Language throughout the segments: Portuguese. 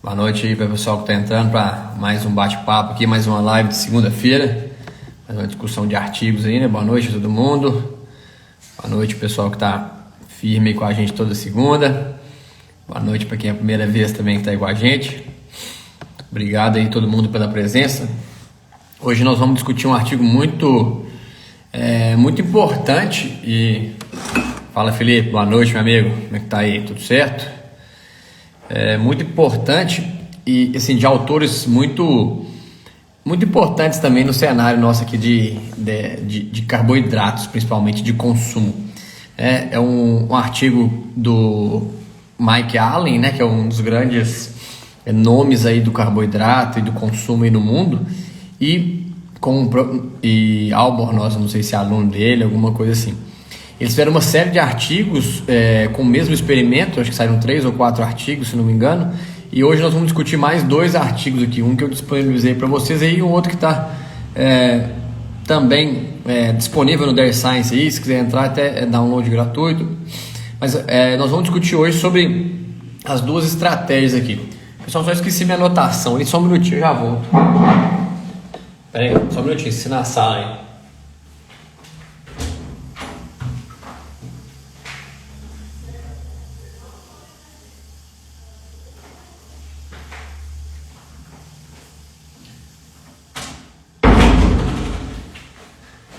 Boa noite aí para o pessoal que está entrando para mais um bate-papo aqui, mais uma live de segunda-feira, mais uma discussão de artigos aí, né? Boa noite a todo mundo. Boa noite pessoal que está firme aí com a gente toda segunda. Boa noite para quem é a primeira vez também que está aí com a gente. Obrigado aí todo mundo pela presença. Hoje nós vamos discutir um artigo muito importante e... Fala Felipe, boa noite meu amigo, como é que tá aí? Tudo certo? Muito importante e assim, de autores muito importantes também no cenário nosso aqui de carboidratos, principalmente de consumo. É um artigo do Mike Allen, né, que é um dos grandes nomes aí do carboidrato e do consumo aí no mundo, e Albornoz, não sei se é aluno dele, alguma coisa assim. Eles fizeram uma série de artigos com o mesmo experimento, acho que saíram 3 ou 4 artigos, se não me engano, e hoje nós vamos discutir mais 2 artigos aqui, um que eu disponibilizei para vocês aí, e um outro que está também disponível no Dare Science aí, se quiser entrar até é download gratuito, mas nós vamos discutir hoje sobre as 2 estratégias aqui. Pessoal, só esqueci minha anotação ali, só um minutinho, eu já volto. Pera aí, só um minutinho, se na sala aí.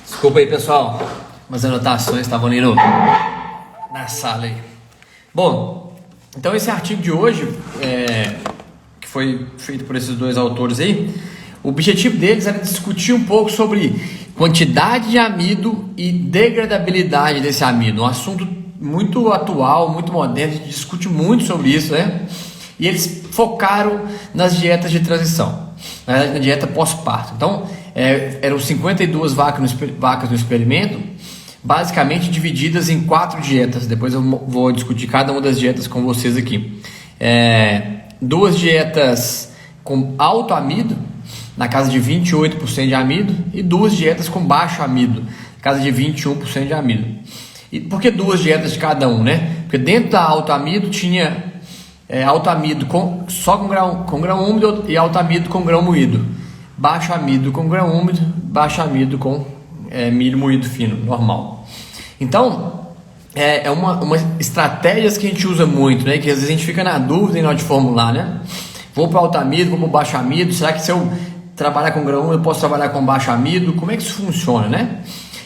Desculpa aí pessoal, umas anotações estavam ali na sala aí. Bom, então esse artigo de hoje, que foi feito por esses 2 autores aí, o objetivo deles era discutir um pouco sobre quantidade de amido e degradabilidade desse amido, um assunto muito atual, muito moderno, a gente discute muito sobre isso, né? E eles focaram nas dietas de transição, na dieta pós-parto. Então, eram 52 vacas no experimento, basicamente divididas em 4 dietas. Depois eu vou discutir cada uma das dietas com vocês aqui. 2 dietas com alto amido, na casa de 28% de amido, e 2 dietas com baixo amido, na casa de 21% de amido. E por que 2 dietas de cada um, né? Porque dentro da alto amido tinha alto amido só com grão úmido e alto amido com grão moído. Baixo amido com grão úmido, baixo amido com milho moído fino, normal. Então, uma estratégia que a gente usa muito, né? Que às vezes a gente fica na dúvida na hora de formular, né? Vou para alto amido, vou para baixo amido, será que se eu trabalhar com grão úmido eu posso trabalhar com baixo amido? Como é que isso funciona, né?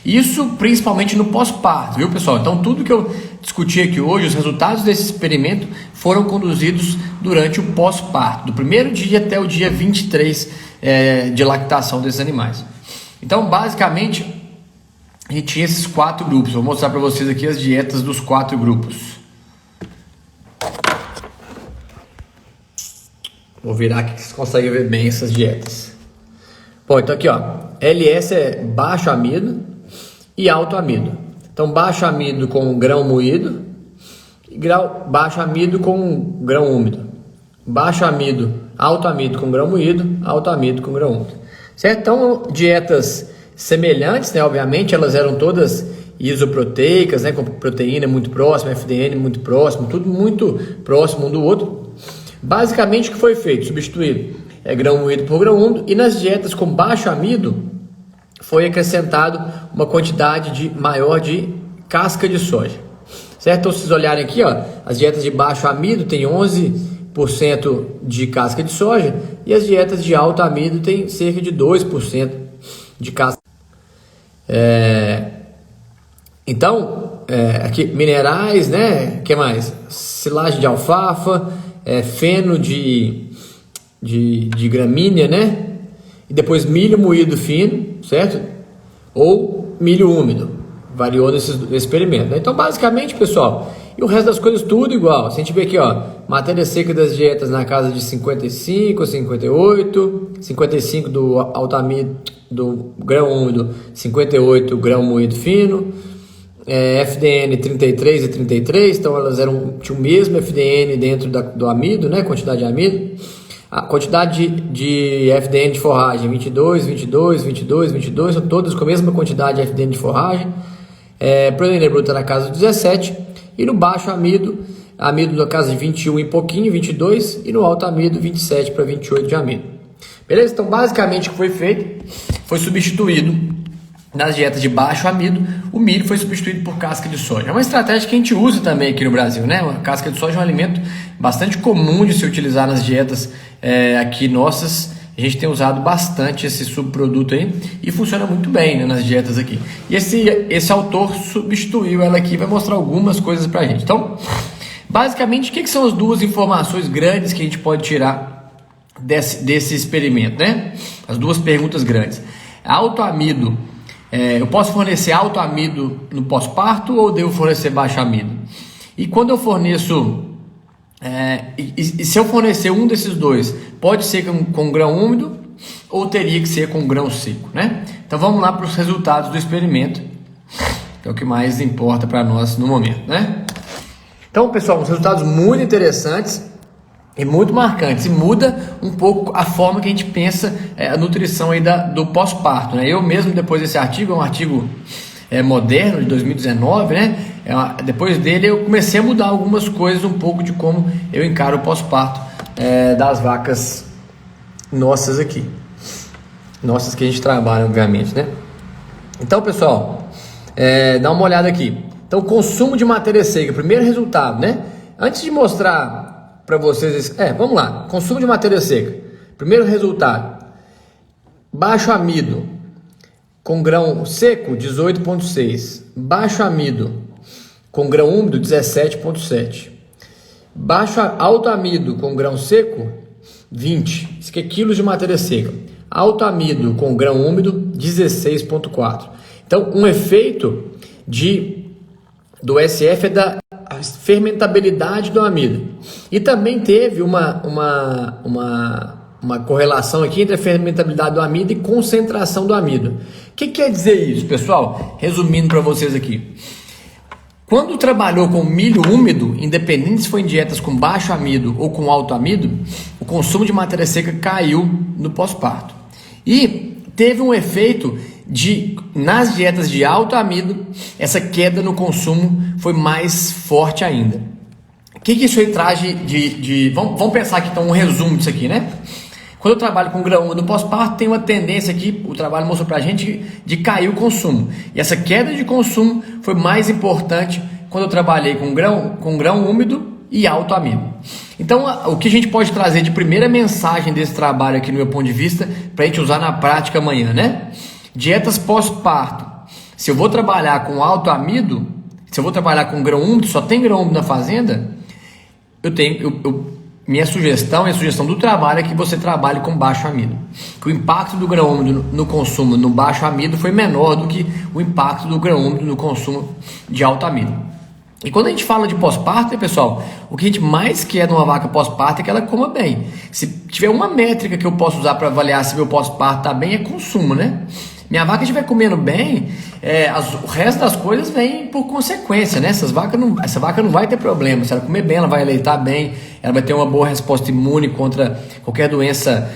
Isso principalmente no pós-parto, viu pessoal? Então tudo que eu discuti aqui hoje, os resultados desse experimento foram conduzidos durante o pós-parto, do primeiro dia até o dia 23 de lactação desses animais. Então basicamente a gente tinha esses 4 grupos. Vou mostrar para vocês aqui as dietas dos 4 grupos. Vou virar aqui que vocês conseguem ver bem essas dietas. Bom, então aqui ó, LS é baixo amido e alto amido. Então baixo amido com grão moído e baixo amido com grão úmido. Baixo amido, alto amido com grão moído, alto amido com grão úmido. Certo? Então dietas semelhantes, né? Obviamente elas eram todas isoproteicas, né? Com proteína muito próxima, FDN muito próximo, tudo muito próximo um do outro. Basicamente o que foi feito? Substituir grão moído por grão úmido, e nas dietas com baixo amido foi acrescentado uma quantidade maior de casca de soja. Certo? Então se vocês olharem aqui, ó, as dietas de baixo amido tem 11% de casca de soja, e as dietas de alto amido tem cerca de 2% de casca. Então, aqui minerais, né? Que mais? Silagem de alfafa, feno de gramínea, né? E depois milho moído fino, certo? Ou milho úmido, variou nesse experimento, né? Então basicamente, pessoal, e o resto das coisas tudo igual. Se a gente vê aqui, ó, matéria seca das dietas na casa de 55, 58, 55 do alto amido, do grão úmido, 58 grão moído fino, FDN 33 e 33, então elas tinham o mesmo FDN dentro do amido, né, quantidade de amido. A quantidade de FDN de forragem, 22, 22, 22, 22, são todas com a mesma quantidade de FDN de forragem. Proteína bruta na casa de 17, e no baixo amido amido na casa de 21 e pouquinho, 22, e no alto amido 27 para 28 de amido. Beleza? Então basicamente o que foi feito foi substituído nas dietas de baixo amido, o milho foi substituído por casca de soja. É uma estratégia que a gente usa também aqui no Brasil, né? A casca de soja é um alimento bastante comum de se utilizar nas dietas aqui nossas. A gente tem usado bastante esse subproduto aí e funciona muito bem, né, nas dietas aqui. E esse autor substituiu ela aqui, vai mostrar algumas coisas pra gente. Então, basicamente, o que são as duas informações grandes que a gente pode tirar desse experimento, né? As duas perguntas grandes. Alto amido, eu posso fornecer alto amido no pós-parto ou devo fornecer baixo amido? E quando eu forneço... e se eu fornecer um desses dois, pode ser com grão úmido ou teria que ser com grão seco, né? Então vamos lá para os resultados do experimento, que é o que mais importa para nós no momento, né? Então, pessoal, uns resultados muito interessantes e muito marcantes, e muda um pouco a forma que a gente pensa a nutrição aí do pós-parto, né? Eu mesmo, depois desse artigo, é um artigo moderno de 2019, né? Depois dele eu comecei a mudar algumas coisas um pouco de como eu encaro o pós-parto das vacas nossas aqui, nossas que a gente trabalha, obviamente, né? Então, pessoal, dá uma olhada aqui. Então, consumo de matéria seca, primeiro resultado, né? Antes de mostrar para vocês, vamos lá, consumo de matéria seca, primeiro resultado, baixo amido com grão seco 18,6, baixo amido com grão úmido 17,7, alto amido com grão seco 20, isso aqui é quilos de matéria seca, alto amido com grão úmido 16,4. Então, um efeito do SF é da fermentabilidade do amido, e também teve uma correlação aqui entre a fermentabilidade do amido e concentração do amido. O que quer dizer isso, pessoal? Resumindo para vocês aqui. Quando trabalhou com milho úmido, independente se foi em dietas com baixo amido ou com alto amido, o consumo de matéria seca caiu no pós-parto. E teve um efeito nas dietas de alto amido, essa queda no consumo foi mais forte ainda. O que isso aí traz vamos pensar aqui, então, um resumo disso aqui, né? Quando eu trabalho com grão no pós-parto, tem uma tendência aqui, o trabalho mostrou pra gente, de cair o consumo. E essa queda de consumo foi mais importante quando eu trabalhei com grão úmido e alto amido. Então, o que a gente pode trazer de primeira mensagem desse trabalho aqui, no meu ponto de vista, pra gente usar na prática amanhã, né? Dietas pós-parto. Se eu vou trabalhar com alto amido, se eu vou trabalhar com grão úmido, só tem grão úmido na fazenda, minha sugestão e a sugestão do trabalho é que você trabalhe com baixo amido. Que o impacto do grão úmido no consumo no baixo amido foi menor do que o impacto do grão úmido no consumo de alto amido. E quando a gente fala de pós-parto, pessoal, o que a gente mais quer numa vaca pós-parto é que ela coma bem. Se tiver uma métrica que eu posso usar para avaliar se meu pós-parto está bem, é consumo, né? Minha vaca estiver comendo bem, o resto das coisas vem por consequência, né? Essa vaca não vai ter problema. Se ela comer bem, ela vai aleitar bem, ela vai ter uma boa resposta imune contra qualquer doença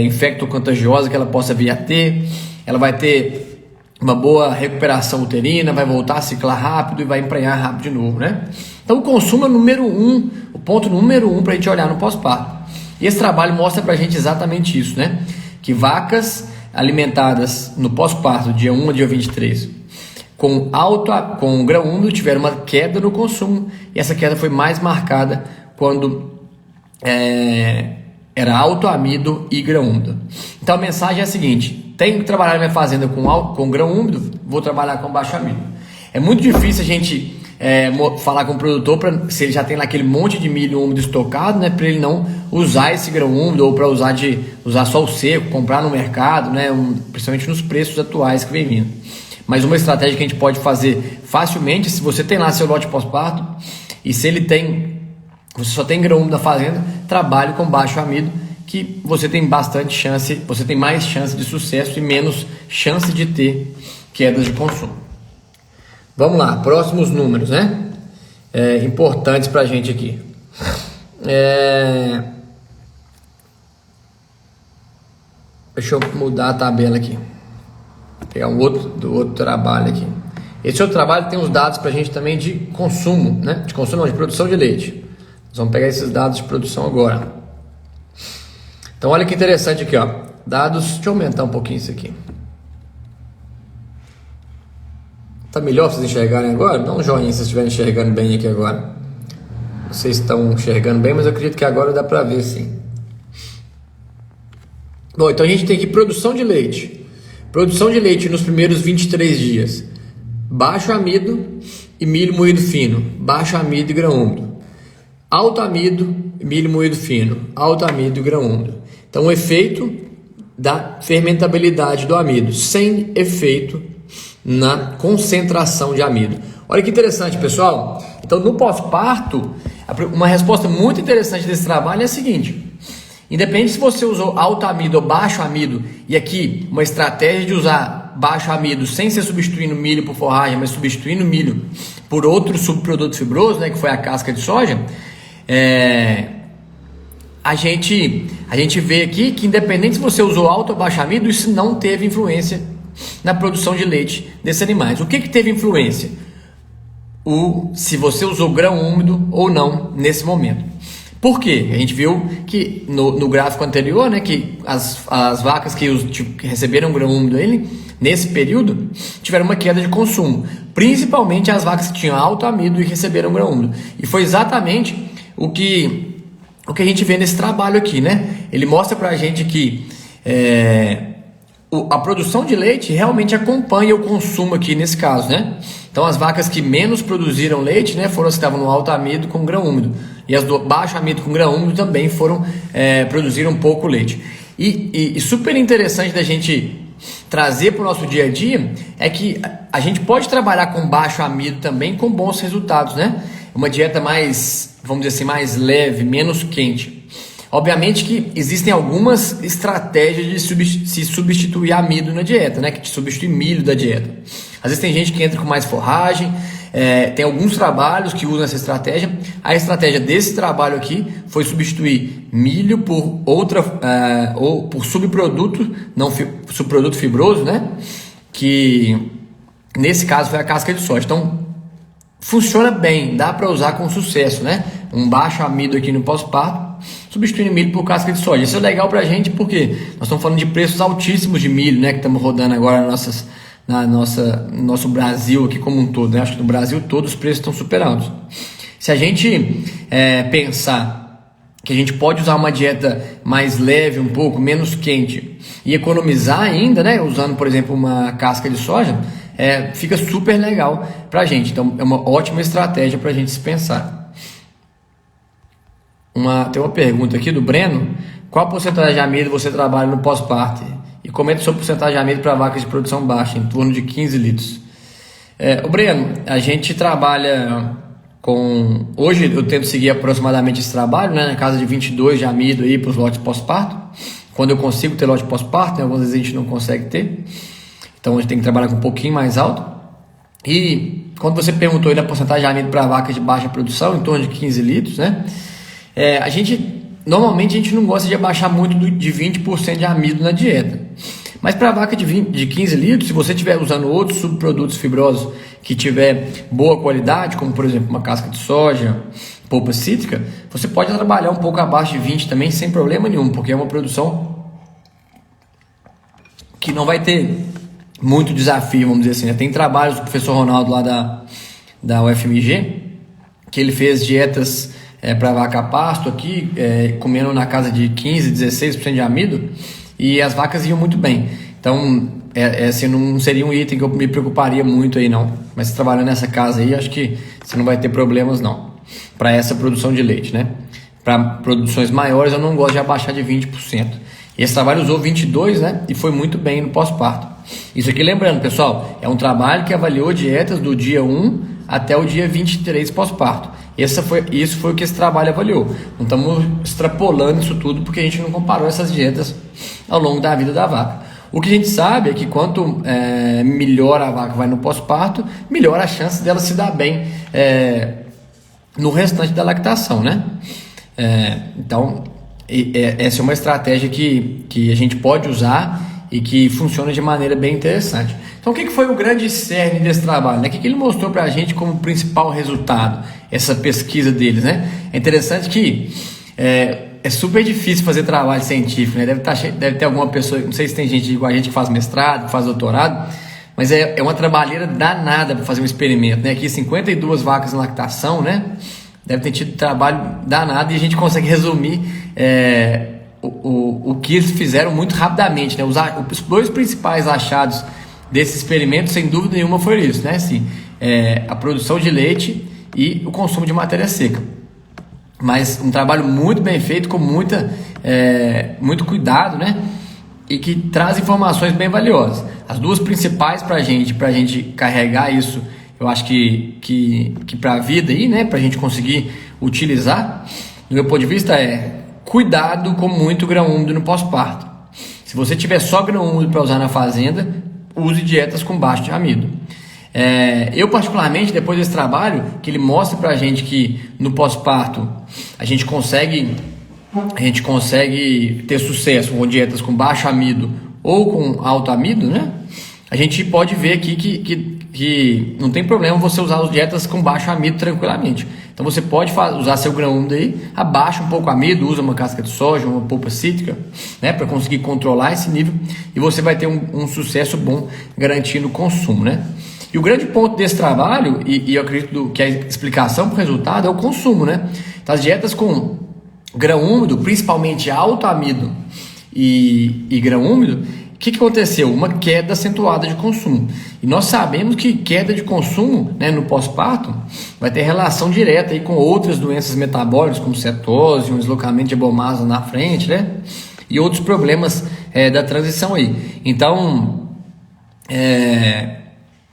infecto-contagiosa que ela possa vir a ter. Ela vai ter uma boa recuperação uterina, vai voltar a ciclar rápido e vai emprenhar rápido de novo, né? Então o consumo é o ponto número 1 para a gente olhar no pós-parto. E esse trabalho mostra para a gente exatamente isso, né? Que vacas alimentadas no pós-parto, dia 1 a dia 23, com grão úmido, tiveram uma queda no consumo, e essa queda foi mais marcada quando era alto amido e grão úmido. Então a mensagem é a seguinte: tenho que trabalhar na minha fazenda com grão úmido, vou trabalhar com baixo amido. É muito difícil a gente falar com o produtor se ele já tem lá aquele monte de milho úmido estocado, né, para ele não usar esse grão úmido, ou para usar só o seco, comprar no mercado, né, principalmente nos preços atuais que vem vindo. Mas uma estratégia que a gente pode fazer facilmente, se você tem lá seu lote pós-parto e se você só tem grão úmido na fazenda, trabalhe com baixo amido, que você tem mais chance de sucesso e menos chance de ter quedas de consumo. Vamos lá, próximos números, né? Importantes pra gente aqui. Deixa eu mudar a tabela aqui. Vou pegar do outro trabalho aqui. Esse outro trabalho tem os dados para a gente também de consumo, né? De consumo, não, de produção de leite. Nós vamos pegar esses dados de produção agora. Então olha que interessante aqui, ó. Dados, deixa eu aumentar um pouquinho isso aqui. Tá melhor para vocês enxergarem agora? Dá um joinha se vocês estiverem enxergando bem aqui agora. Vocês estão enxergando bem, mas eu acredito que agora dá para ver sim. Bom, então a gente tem aqui produção de leite. Produção de leite nos primeiros 23 dias. Baixo amido e milho moído fino. Baixo amido e grão úmido. Alto amido e milho moído fino. Alto amido e grão úmido. Então o efeito da fermentabilidade do amido, sem efeito na concentração de amido. Olha que interessante, pessoal. Então no pós-parto, uma resposta muito interessante desse trabalho é a seguinte: independente se você usou alto amido ou baixo amido, e aqui uma estratégia de usar baixo amido sem ser substituindo milho por forragem, mas substituindo milho por outro subproduto fibroso, né, que foi a casca de soja, a gente vê aqui que independente se você usou alto ou baixo amido, isso não teve influência na produção de leite desses animais. O que teve influência? Se você usou grão úmido ou não nesse momento. Por quê? A gente viu que no gráfico anterior, né, que as vacas que receberam grão úmido nesse período tiveram uma queda de consumo, principalmente as vacas que tinham alto amido e receberam grão úmido. E foi exatamente o que a gente vê nesse trabalho aqui, né? Ele mostra pra gente que a produção de leite realmente acompanha o consumo aqui nesse caso, né? Então as vacas que menos produziram leite, né, foram as que estavam no alto amido com grão úmido, e as do baixo amido com grão úmido também produziram pouco leite. E super interessante da gente trazer para o nosso dia a dia é que a gente pode trabalhar com baixo amido também com bons resultados, né? Uma dieta mais, vamos dizer assim, mais leve, menos quente. Obviamente que existem algumas estratégias de se substituir amido na dieta, né? Que te substitui milho da dieta. Às vezes tem gente que entra com mais forragem, tem alguns trabalhos que usam essa estratégia. A estratégia desse trabalho aqui foi substituir milho por ou por subproduto, não subproduto fibroso, né? Que nesse caso foi a casca de soja. Então funciona bem, dá para usar com sucesso, né? Um baixo amido aqui no pós-parto, substituindo milho por casca de soja. Isso é legal pra gente porque nós estamos falando de preços altíssimos de milho, né? Que estamos rodando agora no nosso Brasil aqui como um todo, né? Acho que no Brasil todo os preços estão super altos. Se a gente pensar que a gente pode usar uma dieta mais leve, um pouco menos quente e economizar ainda, né? Usando, por exemplo, uma casca de soja, fica super legal pra gente. Então é uma ótima estratégia pra gente se pensar. Tem uma pergunta aqui do Breno: qual porcentagem de amido você trabalha no pós-parto? E comenta sobre porcentagem de amido para vacas de produção baixa, em torno de 15 litros. O Breno, a gente trabalha com... Hoje eu tento seguir aproximadamente esse trabalho, né, na casa de 22 de amido aí para os lotes pós-parto. Quando eu consigo ter lote pós-parto, né, algumas vezes a gente não consegue ter. Então a gente tem que trabalhar com um pouquinho mais alto. E quando você perguntou aí da porcentagem de amido para vacas de baixa produção, em torno de 15 litros, né? Normalmente a gente não gosta de abaixar muito de 20% de amido na dieta. Mas para vaca de 15 litros, se você estiver usando outros subprodutos fibrosos que tiver boa qualidade, como por exemplo uma casca de soja, polpa cítrica, você pode trabalhar um pouco abaixo de 20 também sem problema nenhum, porque é uma produção que não vai ter muito desafio, vamos dizer assim, né? Tem trabalhos do professor Ronaldo lá da UFMG, que ele fez dietas para vaca pasto aqui, comendo na casa de 15, 16% de amido, e as vacas iam muito bem. Então, assim, não seria um item que eu me preocuparia muito aí não, mas trabalhando nessa casa aí, acho que você não vai ter problemas não, para essa produção de leite, né? Para produções maiores eu não gosto de abaixar de 20%. Esse trabalho usou 22, né? E foi muito bem no pós-parto. Isso aqui, lembrando, pessoal, é um trabalho que avaliou dietas do dia 1 até o dia 23 pós-parto. Isso foi o que esse trabalho avaliou. Não estamos extrapolando isso tudo porque a gente não comparou essas dietas ao longo da vida da vaca. O que a gente sabe é que quanto melhor a vaca vai no pós-parto, melhor a chance dela se dar bem no restante da lactação, né? Então, essa é uma estratégia que a gente pode usar e que funciona de maneira bem interessante. Então, o que foi o grande cerne desse trabalho, né? O que ele mostrou para a gente como principal resultado, essa pesquisa deles, né? É interessante que é super difícil fazer trabalho científico, né? Deve ter alguma pessoa, não sei se tem gente igual a gente que faz mestrado, que faz doutorado, mas é uma trabalheira danada para fazer um experimento, né? Aqui 52 vacas em lactação, né? Deve ter tido trabalho danado e a gente consegue resumir o que eles fizeram muito rapidamente, né? Os dois principais achados desse experimento, sem dúvida nenhuma, foi isso, né? Assim, a produção de leite e o consumo de matéria seca. Mas um trabalho muito bem feito, com muito cuidado, né? E que traz informações bem valiosas. As duas principais para a gente carregar isso, eu acho que para a vida aí, né? Para a gente conseguir utilizar, do meu ponto de vista, cuidado com muito grão úmido no pós-parto. Se você tiver só grão úmido para usar na fazenda, use dietas com baixo de amido. Eu particularmente, depois desse trabalho, que ele mostra pra gente que no pós-parto a gente consegue ter sucesso com dietas com baixo amido ou com alto amido, né? A gente pode ver aqui que não tem problema você usar as dietas com baixo amido tranquilamente. Então você pode usar seu grão úmido aí, abaixa um pouco o amido, usa uma casca de soja, uma polpa cítrica, né, para conseguir controlar esse nível, e você vai ter um sucesso bom garantindo o consumo, né? E o grande ponto desse trabalho, e eu acredito que a explicação para o resultado é o consumo, né? Então, as dietas com grão úmido, principalmente alto amido e grão úmido, o que aconteceu? Uma queda acentuada de consumo. E nós sabemos que queda de consumo, né, no pós-parto vai ter relação direta aí com outras doenças metabólicas, como cetose, um deslocamento de hebomasa na frente, né? E outros problemas da transição aí. Então,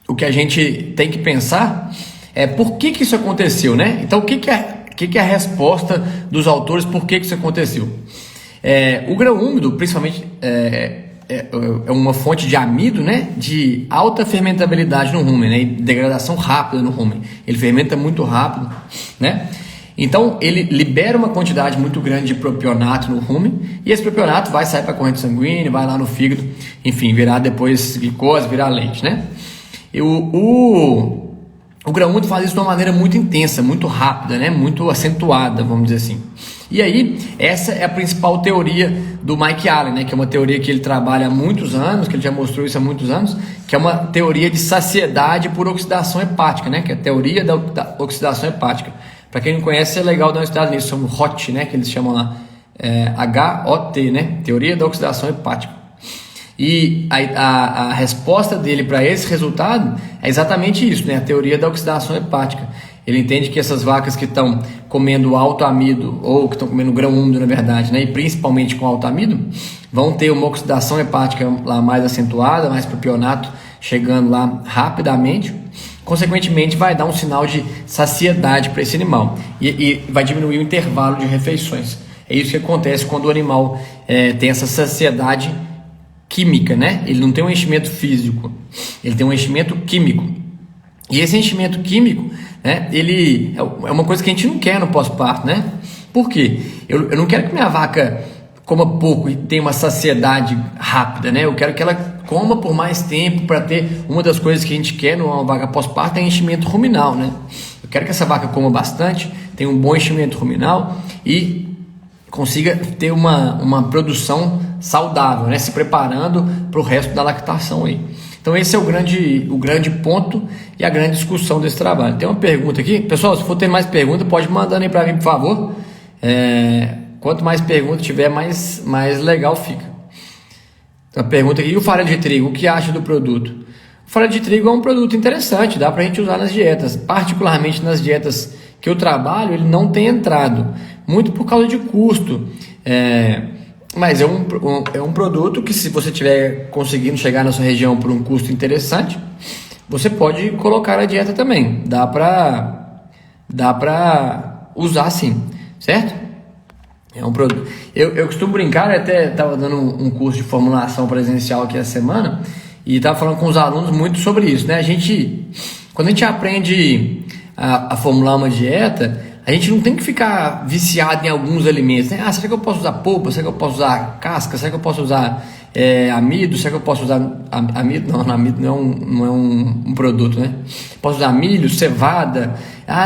o que a gente tem que pensar é por que isso aconteceu, né? Então, o que é a resposta dos autores, por que isso aconteceu? O grão úmido, principalmente, é uma fonte de amido, né? De alta fermentabilidade no rumen, né? E degradação rápida no rumen. Ele fermenta muito rápido, né? Então, ele libera uma quantidade muito grande de propionato no rumen, e esse propionato vai sair para a corrente sanguínea, vai lá no fígado, enfim, virar depois glicose, virar leite, né? O grão úmido faz isso de uma maneira muito intensa, muito rápida, né? Muito acentuada, vamos dizer assim. E aí, essa é a principal teoria do Mike Allen, né? Que é uma teoria que ele trabalha há muitos anos, que ele já mostrou isso há muitos anos, que é uma teoria de saciedade por oxidação hepática, né? Que é a teoria da oxidação hepática. Para quem não conhece, é legal dar uma estudada nisso, são HOT, né? Que eles chamam lá, HOT, né? Teoria da oxidação hepática. E a resposta dele para esse resultado é exatamente isso, né? A teoria da oxidação hepática. Ele entende que essas vacas que estão comendo alto amido, ou que estão comendo grão úmido, na verdade, né? E principalmente com alto amido, vão ter uma oxidação hepática lá mais acentuada, mais propionato chegando lá rapidamente. Consequentemente, vai dar um sinal de saciedade para esse animal e vai diminuir o intervalo de refeições. É isso que acontece quando o animal tem essa saciedade química, né? Ele não tem um enchimento físico, ele tem um enchimento químico. E esse enchimento químico, né, ele é uma coisa que a gente não quer no pós-parto, né? Por quê? Eu não quero que minha vaca coma pouco e tenha uma saciedade rápida, né? Eu quero que ela coma por mais tempo, para ter uma das coisas que a gente quer numa vaca pós-parto é enchimento ruminal, né? Eu quero que essa vaca coma bastante, tenha um bom enchimento ruminal e consiga ter uma produção saudável, né? Se preparando para o resto da lactação aí. Então esse é o grande ponto e a grande discussão desse trabalho. Tem uma pergunta aqui, pessoal, se for ter mais perguntas, pode mandar aí para mim, por favor. Quanto mais perguntas tiver, mais legal fica. Então, a pergunta aqui, e o farelo de trigo, o que acha do produto? O farelo de trigo é um produto interessante, dá para a gente usar nas dietas, particularmente nas dietas que eu trabalho, ele não tem entrado, muito por causa de custo. Mas é um produto que, se você estiver conseguindo chegar na sua região por um custo interessante, você pode colocar na dieta também. Dá para usar sim, certo? É um produto. Eu costumo brincar, eu até estava dando um curso de formulação presencial aqui essa semana e estava falando com os alunos muito sobre isso, né? Quando a gente aprende a formular uma dieta, a gente não tem que ficar viciado em alguns alimentos, né? Será que eu posso usar polpa? Será que eu posso usar casca? Será que eu posso usar amido, será que eu posso usar amido? Não, amido não é um produto, né? Posso usar milho, cevada,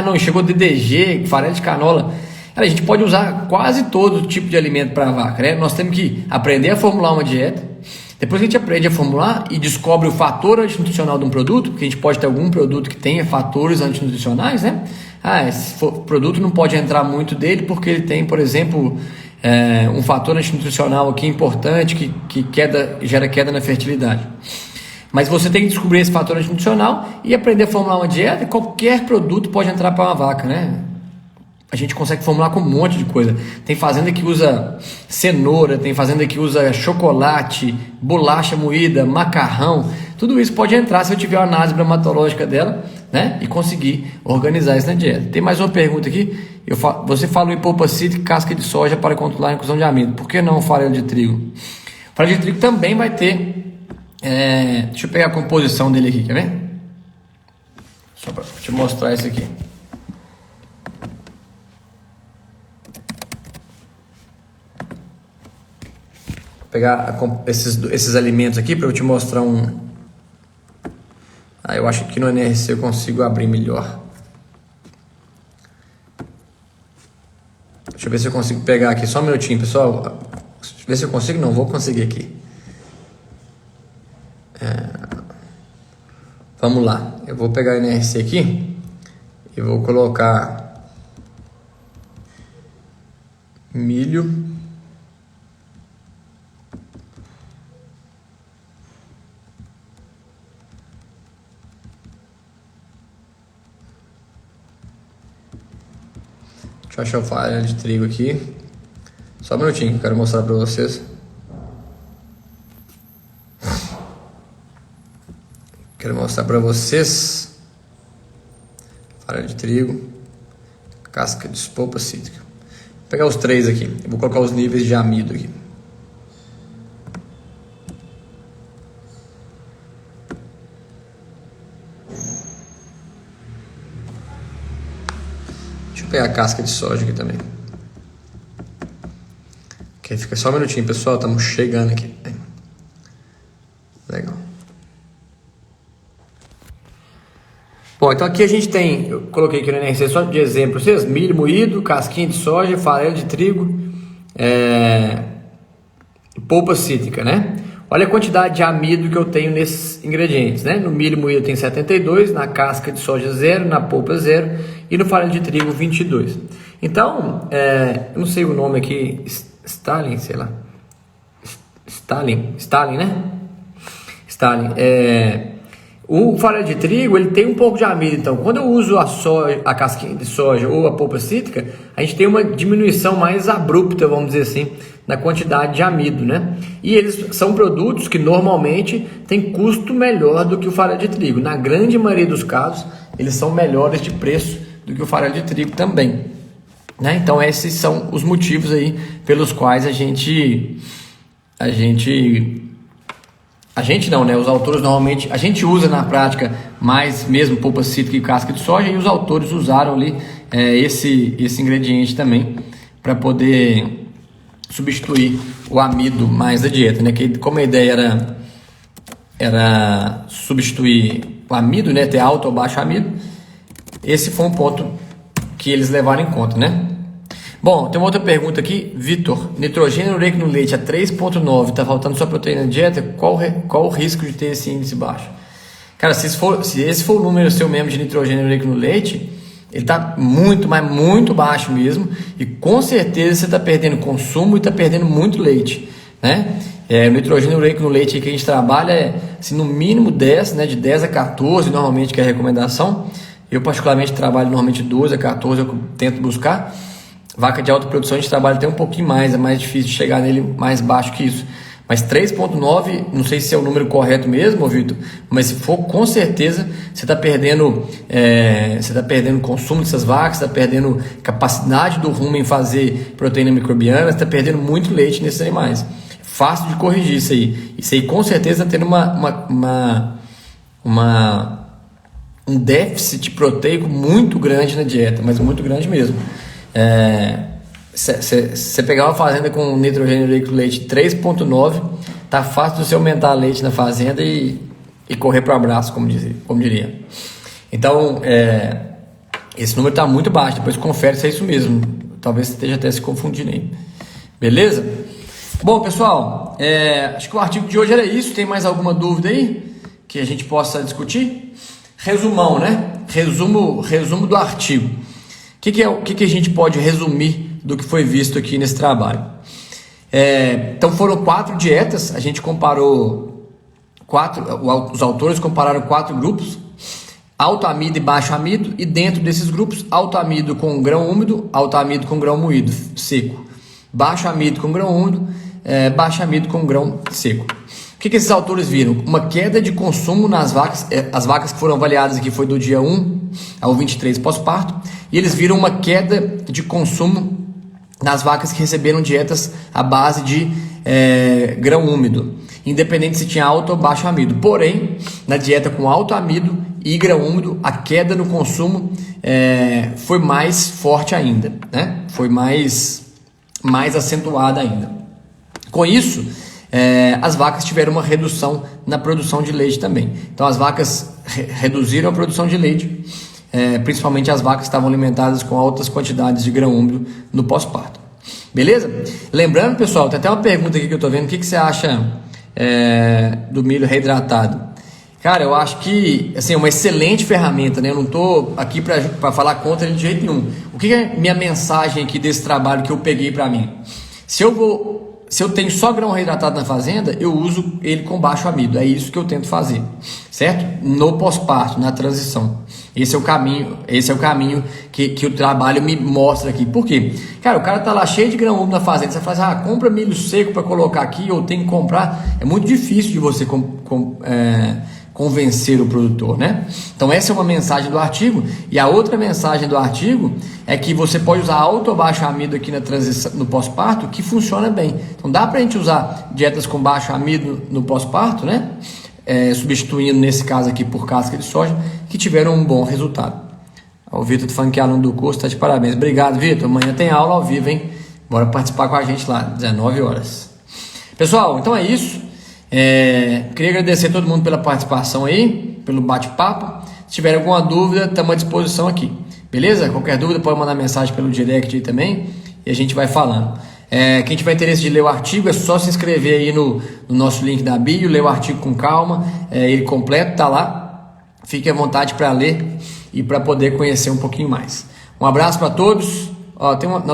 não, chegou DDG, farelo de canola. Cara, a gente pode usar quase todo tipo de alimento para a vaca, né? Nós temos que aprender a formular uma dieta. Depois que a gente aprende a formular e descobre o fator antinutricional de um produto, porque a gente pode ter algum produto que tenha fatores antinutricionais, né? Esse produto não pode entrar muito dele porque ele tem, por exemplo, um fator antinutricional aqui importante que gera queda na fertilidade. Mas você tem que descobrir esse fator antinutricional e aprender a formular uma dieta. Qualquer produto pode entrar para uma vaca, né? A gente consegue formular com um monte de coisa. Tem fazenda que usa cenoura, tem fazenda que usa chocolate, bolacha moída, macarrão. Tudo isso pode entrar se eu tiver a análise bromatológica dela, né? E conseguir organizar isso na dieta. Tem mais uma pergunta aqui. Você falou em polpa cítrica e casca de soja para controlar a inclusão de amido. Por que não farelo de trigo? Farelo de trigo também vai ter... deixa eu pegar a composição dele aqui, quer ver? Só para te mostrar isso aqui. Pegar esses alimentos aqui para eu te mostrar eu acho que no NRC eu consigo abrir melhor. Deixa eu ver se eu consigo pegar aqui, só um minutinho, pessoal. Deixa eu ver se eu consigo, não vou conseguir aqui. Vamos lá, eu vou pegar o NRC aqui e vou colocar milho. Deixa eu achar o farelo de trigo aqui. Só um minutinho que eu quero mostrar para vocês. Quero mostrar para vocês farelo de trigo, casca de polpa cítrica. Vou pegar os três aqui. Eu vou colocar os níveis de amido aqui. Deixa eu pegar a casca de soja aqui também. Ok, fica só um minutinho, pessoal. Estamos chegando aqui. Legal. Bom, então aqui a gente tem, eu coloquei aqui no NRC só de exemplo, vocês, milho moído, casquinha de soja, farelo de trigo, polpa cítrica, né? Olha a quantidade de amido que eu tenho nesses ingredientes, né? No milho moído tem 72, na casca de soja 0, na polpa 0 e no farelo de trigo 22. Então, eu não sei o nome aqui, Stalin, sei lá. Stalin, né? Stalin, o farelo de trigo, ele tem um pouco de amido, então quando eu uso a casquinha de soja ou a polpa cítrica, a gente tem uma diminuição mais abrupta, vamos dizer assim, na quantidade de amido, né? E eles são produtos que normalmente têm custo melhor do que o farelo de trigo. Na grande maioria dos casos, eles são melhores de preço do que o farelo de trigo também, né? Então esses são os motivos aí pelos quais a gente não, né? Os autores normalmente, a gente usa na prática mais mesmo polpa cítrica e casca de soja, e os autores usaram ali esse ingrediente também para poder substituir o amido mais da dieta, né? Que como a ideia era substituir o amido, né? Ter alto ou baixo amido, esse foi um ponto que eles levaram em conta, né? Bom, tem uma outra pergunta aqui, Vitor. Nitrogênio ureico no leite a 3,9, está faltando só proteína na dieta? Qual o risco de ter esse índice baixo? Cara, se esse for o número seu mesmo de nitrogênio ureico no leite, ele está muito, mas muito baixo mesmo, e com certeza você está perdendo consumo e está perdendo muito leite, né? O nitrogênio ureico no leite que a gente trabalha assim, no mínimo 10, né? De 10 a 14 normalmente, que é a recomendação. Eu particularmente trabalho normalmente 12 a 14, eu tento buscar. Vaca de alta produção a gente trabalha até um pouquinho mais, é mais difícil de chegar nele mais baixo que isso. Mas 3,9, não sei se é o número correto mesmo, Vitor, mas se for, com certeza você está perdendo consumo dessas vacas, está perdendo capacidade do rumen em fazer proteína microbiana, você está perdendo muito leite nesses animais. Fácil de corrigir isso aí. Isso aí com certeza está tendo um déficit proteico muito grande na dieta, mas muito grande mesmo. Você pegar uma fazenda com nitrogênio ureico no leite 3,9, tá fácil de você aumentar leite na fazenda e correr para o abraço, como diria. Então, esse número está muito baixo, depois confere se é isso mesmo. Talvez você esteja até se confundindo aí. Beleza? Bom, pessoal, acho que o artigo de hoje era isso. Tem mais alguma dúvida aí que a gente possa discutir? Resumão, né? Resumo do artigo. O que a gente pode resumir do que foi visto aqui nesse trabalho? Então foram 4 dietas, a gente comparou os autores compararam 4 grupos, alto amido e baixo amido, e dentro desses grupos, alto amido com grão úmido, alto amido com grão moído, seco, baixo amido com grão úmido, baixo amido com grão seco. O que esses autores viram? Uma queda de consumo nas vacas, as vacas que foram avaliadas aqui foi do dia 1 ao 23 pós-parto, e eles viram uma queda de consumo nas vacas que receberam dietas à base de grão úmido, independente se tinha alto ou baixo amido. Porém, na dieta com alto amido e grão úmido, a queda no consumo foi mais forte ainda, né? Foi mais acentuada ainda. Com isso, as vacas tiveram uma redução na produção de leite também. Então as vacas reduziram a produção de leite, principalmente as vacas que estavam alimentadas com altas quantidades de grão úmido no pós-parto. Beleza? Lembrando, pessoal, tem até uma pergunta aqui que eu estou vendo: o que você acha do milho reidratado? Cara, eu acho que assim, é uma excelente ferramenta, né? Eu não estou aqui para falar contra ele de jeito nenhum. O que é minha mensagem aqui desse trabalho que eu peguei para mim? Se eu tenho só grão reidratado na fazenda, eu uso ele com baixo amido. É isso que eu tento fazer, certo? No pós-parto, na transição. Esse é o caminho que o trabalho me mostra aqui. Por quê? Cara, o cara tá lá cheio de grão úmido na fazenda. Você fala assim, compra milho seco para colocar aqui, ou tem que comprar. É muito difícil de você convencer o produtor, né? Então essa é uma mensagem do artigo. E a outra mensagem do artigo é que você pode usar alto ou baixo amido aqui na transição, no pós-parto, que funciona bem. Então dá pra gente usar dietas com baixo amido no pós-parto, né? Substituindo nesse caso aqui por casca de soja, que tiveram um bom resultado. O Vitor tá falando que é aluno do curso, tá de parabéns. Obrigado, Vitor. Amanhã tem aula ao vivo, hein? Bora participar com a gente lá, 19 horas. Pessoal, então é isso. Queria agradecer a todo mundo pela participação aí, pelo bate-papo. Se tiver alguma dúvida, estamos à disposição aqui. Beleza? Qualquer dúvida pode mandar mensagem pelo direct aí também e a gente vai falando. Quem tiver interesse de ler o artigo, é só se inscrever aí no nosso link da bio, ler o artigo com calma, ele completo tá lá. Fique à vontade para ler e para poder conhecer um pouquinho mais. Um abraço para todos.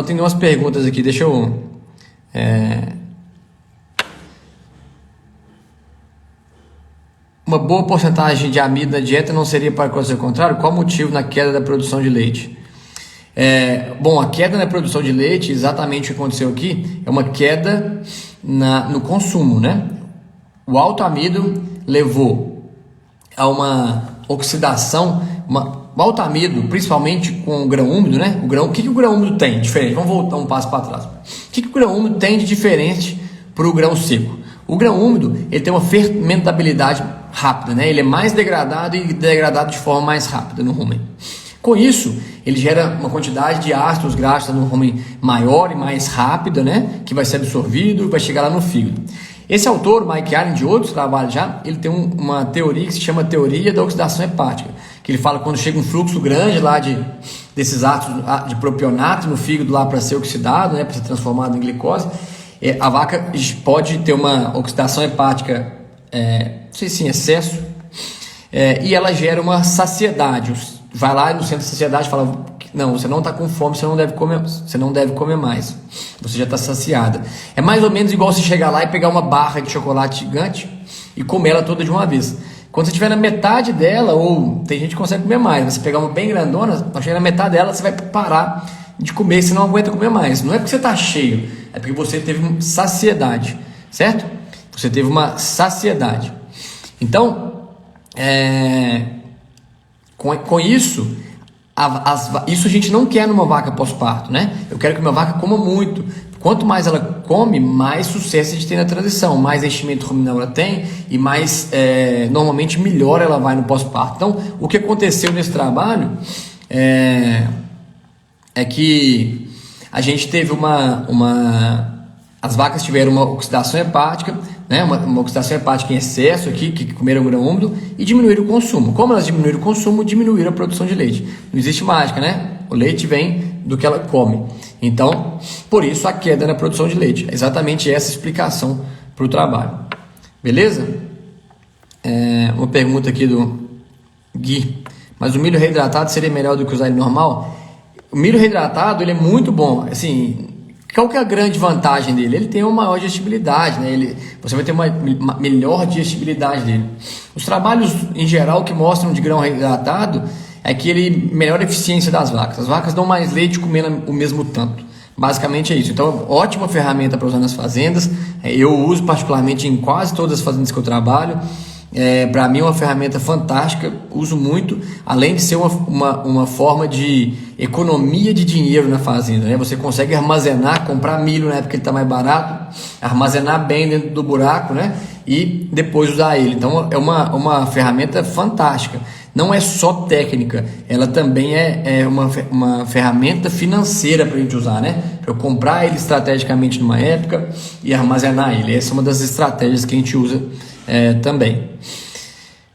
Tem umas perguntas aqui, deixa eu... Uma boa porcentagem de amido na dieta não seria para acontecer o contrário? Qual o motivo na queda da produção de leite? Bom, a queda na produção de leite, exatamente o que aconteceu aqui, é uma queda no consumo, né? O alto amido levou a uma oxidação, o alto amido, principalmente com o grão úmido, né? O que o grão úmido tem de diferente? Vamos voltar um passo para trás. O que o grão úmido tem de diferente para o grão seco? O grão úmido, ele tem uma fermentabilidade rápida, né? Ele é mais degradado e degradado de forma mais rápida no rumen. Com isso, ele gera uma quantidade de ácidos graxos no rumen maior e mais rápida, né? Que vai ser absorvido e vai chegar lá no fígado. Esse autor, Mike Allen, de outros trabalhos já, ele tem uma teoria que se chama teoria da oxidação hepática, que ele fala que quando chega um fluxo grande lá desses ácidos de propionato no fígado lá para ser oxidado, né? Para ser transformado em glicose, a vaca pode ter uma oxidação hepática, não sei se em excesso, e ela gera uma saciedade. Vai lá no centro da saciedade e fala, não, você não está com fome, você não deve comer mais, você já está saciada. É mais ou menos igual você chegar lá e pegar uma barra de chocolate gigante e comer ela toda de uma vez. Quando você estiver na metade dela, ou tem gente que consegue comer mais, você pegar uma bem grandona, quando chegar na metade dela, você vai parar de comer, você não aguenta comer mais. Não é porque você está cheio, é porque você teve saciedade, certo? Você teve uma saciedade. Então, com isso, isso a gente não quer numa vaca pós-parto, né? Eu quero que minha vaca coma muito. Quanto mais ela come, mais sucesso a gente tem na transição, mais enchimento ruminal ela tem e mais, normalmente, melhor ela vai no pós-parto. Então, o que aconteceu nesse trabalho é que a gente teve as vacas tiveram uma oxidação hepática, né, uma oxidação hepática em excesso aqui, que comeram grão úmido e diminuíram o consumo. Como elas diminuíram o consumo, diminuíram a produção de leite. Não existe mágica, né? O leite vem do que ela come. Então, por isso a queda na produção de leite. É exatamente essa explicação para o trabalho. Beleza? Uma pergunta aqui do Gui. Mas o milho reidratado seria melhor do que usar ele normal? O milho reidratado ele é muito bom. Assim, qual que é a grande vantagem dele? Ele tem uma maior digestibilidade, né? Você vai ter uma melhor digestibilidade dele. Os trabalhos em geral que mostram de grão reidratado é que ele melhora a eficiência das vacas. As vacas dão mais leite comendo o mesmo tanto. Basicamente é isso. Então, ótima ferramenta para usar nas fazendas. Eu uso particularmente em quase todas as fazendas que eu trabalho. Para mim é uma ferramenta fantástica, uso muito, além de ser uma forma de economia de dinheiro na fazenda, né? Você consegue armazenar, comprar milho na época que ele está mais barato, armazenar bem dentro do buraco, né? E depois usar ele. Então é uma ferramenta fantástica. Não é só técnica, ela também é uma ferramenta financeira para a gente usar, né? Para eu comprar ele estrategicamente numa época e armazenar ele. Essa é uma das estratégias que a gente usa também.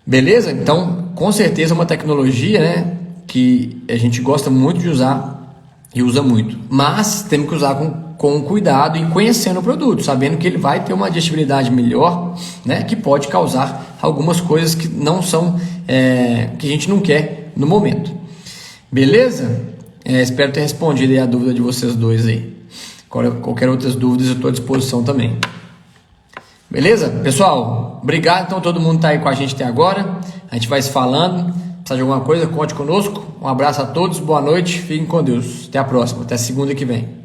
Beleza? Então, com certeza é uma tecnologia, né, que a gente gosta muito de usar e usa muito. Mas temos que usar com cuidado e conhecendo o produto, sabendo que ele vai ter uma digestibilidade melhor, né, que pode causar algumas coisas que não são, que a gente não quer no momento. Beleza? Espero ter respondido aí a dúvida de vocês dois aí. Qualquer outras dúvidas eu estou à disposição também. Beleza? Pessoal, obrigado então todo mundo tá aí com a gente até agora. A gente vai se falando. Precisa de alguma coisa, conte conosco. Um abraço a todos, boa noite, fiquem com Deus. Até a próxima, até segunda que vem.